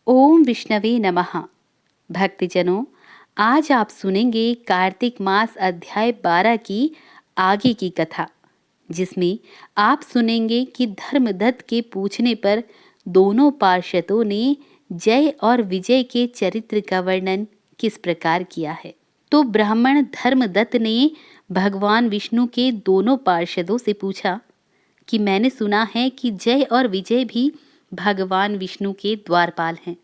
ओम विष्णवे नमः। भक्तजनों, आज आप सुनेंगे कार्तिक मास अध्याय 12 की आगे की कथा, जिसमें आप सुनेंगे कि धर्मदत्त के पूछने पर दोनों पार्षदों ने जय और विजय के चरित्र का वर्णन किस प्रकार किया है। तो ब्राह्मण धर्मदत्त ने भगवान विष्णु के दोनों पार्षदों से पूछा कि मैंने सुना है कि जय और विजय भी भगवान विष्णु के द्वारपाल हैं।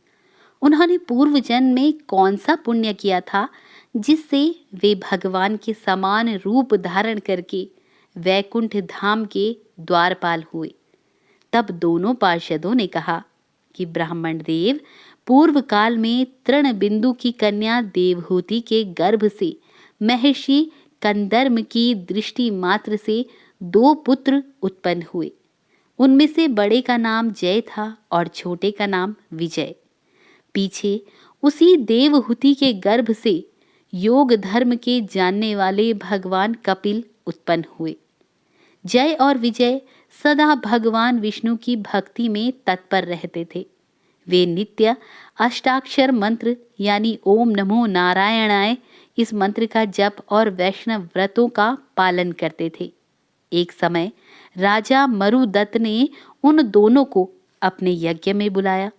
उन्होंने पूर्व जन्म में कौन सा पुण्य किया था जिससे वे भगवान के समान रूप धारण करके वैकुंठ धाम के द्वारपाल हुए। तब दोनों पार्षदों ने कहा कि ब्राह्मण देव, पूर्व काल में तृण बिंदु की कन्या देवहूति के गर्भ से महर्षि कंदर्म की दृष्टि मात्र से 2 पुत्र उत्पन्न हुए। उनमें से बड़े का नाम जय था और छोटे का नाम विजय। पीछे उसी देवहूति के गर्भ से योग धर्म के जानने वाले भगवान कपिल उत्पन्न हुए। जय और विजय सदा भगवान विष्णु की भक्ति में तत्पर रहते थे। वे नित्य अष्टाक्षर मंत्र यानी ओम नमो नारायणाय इस मंत्र का जप और वैष्णव व्रतों का पालन करते थे। एक समय राजा मरुदत्त ने उन दोनों को अपने यज्ञ में बुलाया।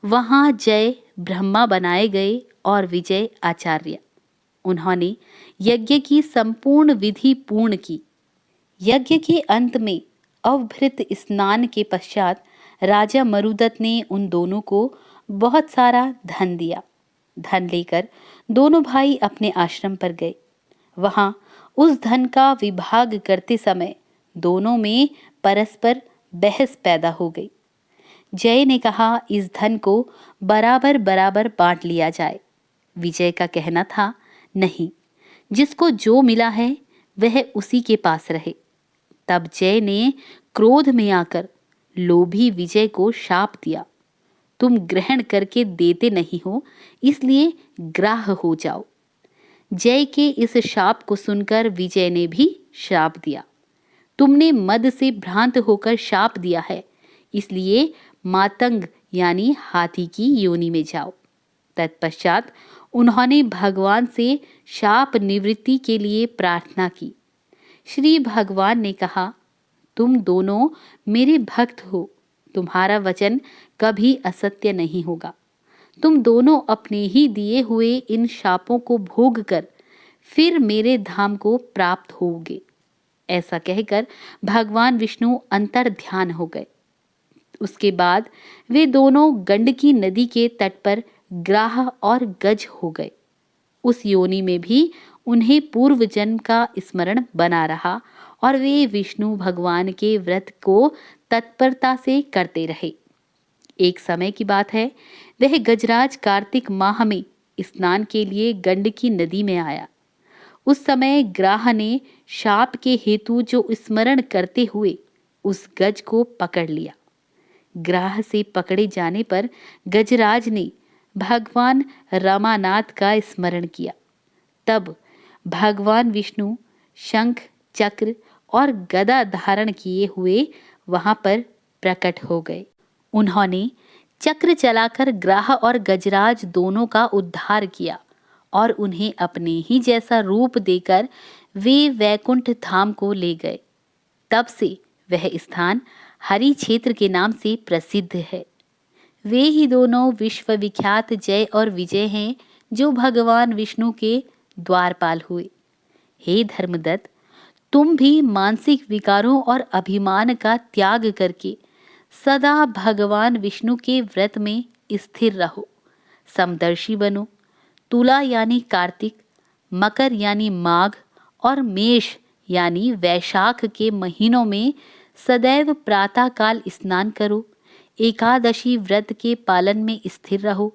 वहां जय ब्रह्मा बनाए गए और विजय आचार्य। उन्होंने यज्ञ की संपूर्ण विधि पूर्ण की। यज्ञ के अंत में अवभृत स्नान के पश्चात राजा मरुदत्त ने उन दोनों को बहुत सारा धन दिया। धन लेकर दोनों भाई अपने आश्रम पर गए। वहां उस धन का विभाग करते समय दोनों में परस्पर बहस पैदा हो गई। जय ने कहा, इस धन को बराबर बराबर बांट लिया जाए। विजय का कहना था, नहीं, जिसको जो मिला है वह उसी के पास रहे। तब जय ने क्रोध में आकर लोभी विजय को शाप दिया, तुम ग्रहण करके देते नहीं हो, इसलिए ग्राह हो जाओ। जय के इस शाप को सुनकर विजय ने भी शाप दिया, तुमने मद से भ्रांत होकर शाप दिया है, इसलिए मातंग यानी हाथी की योनि में जाओ। तत्पश्चात उन्होंने भगवान से शाप निवृत्ति के लिए प्रार्थना की। श्री भगवान ने कहा, तुम दोनों मेरे भक्त हो, तुम्हारा वचन कभी असत्य नहीं होगा। तुम दोनों अपने ही दिए हुए इन शापों को भोग कर फिर मेरे धाम को प्राप्त होगे। ऐसा कहकर भगवान विष्णु अंतर ध्यान हो गए। उसके बाद वे दोनों गंडकी नदी के तट पर ग्राह और गज हो गए। उस योनि में भी उन्हें पूर्व जन्म का स्मरण बना रहा और वे विष्णु भगवान के व्रत को तत्परता से करते रहे। एक समय की बात है, वह गजराज कार्तिक माह में स्नान के लिए गंडकी नदी में आया। उस समय ग्राह ने शाप के हेतु जो स्मरण करते हुए उस गज को पकड़ लिया। ग्राह से पकड़े जाने पर गजराज ने भगवान रमानाथ का स्मरण किया। तब भगवान विष्णु शंख, चक्र और गदा धारण किए हुए वहां पर प्रकट हो गए। उन्होंने चक्र चलाकर ग्राह और गजराज दोनों का उद्धार किया और उन्हें अपने ही जैसा रूप देकर वे वैकुंठ धाम को ले गए। तब से वह स्थान हरि क्षेत्र के नाम से प्रसिद्ध है। वे ही दोनों विश्वविख्यात जय और विजय हैं जो भगवान विष्णु के द्वारपाल हुए। हे धर्मदत्त, तुम भी मानसिक विकारों और अभिमान का त्याग करके सदा भगवान विष्णु के व्रत में स्थिर रहो। समदर्शी बनो। तुला यानी कार्तिक, मकर यानी माघ और मेष यानी वैशाख के महीनों में सदैव प्रातः काल स्नान करो। एकादशी व्रत के पालन में स्थिर रहो।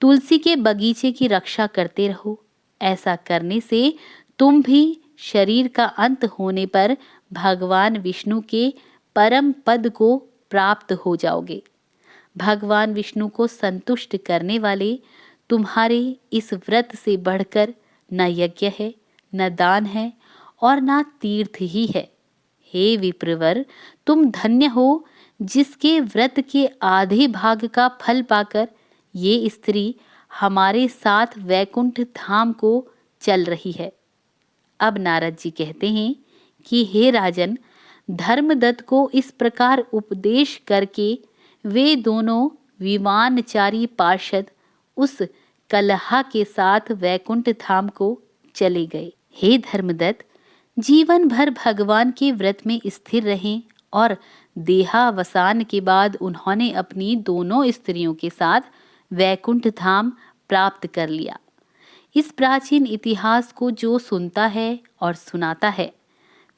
तुलसी के बगीचे की रक्षा करते रहो। ऐसा करने से तुम भी शरीर का अंत होने पर भगवान विष्णु के परम पद को प्राप्त हो जाओगे। भगवान विष्णु को संतुष्ट करने वाले तुम्हारे इस व्रत से बढ़कर न यज्ञ है, न दान है और न तीर्थ ही है। हे विप्रवर, तुम धन्य हो जिसके व्रत के आधे भाग का फल पाकर ये स्त्री हमारे साथ वैकुंठ धाम को चल रही है। अब नारद जी कहते हैं कि हे राजन, धर्मदत्त को इस प्रकार उपदेश करके वे दोनों विमानचारी पार्षद उस कलहा के साथ वैकुंठ धाम को चले गए। हे धर्मदत्त, जीवन भर भगवान के व्रत में स्थिर रहें और देहावसान के बाद उन्होंने अपनी दोनों स्त्रियों के साथ वैकुंठ धाम प्राप्त कर लिया। इस प्राचीन इतिहास को जो सुनता है और सुनाता है,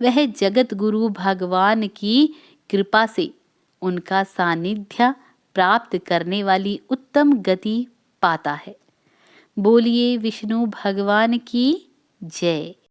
वह जगत गुरु भगवान की कृपा से उनका सानिध्य प्राप्त करने वाली उत्तम गति पाता है। बोलिए विष्णु भगवान की जय।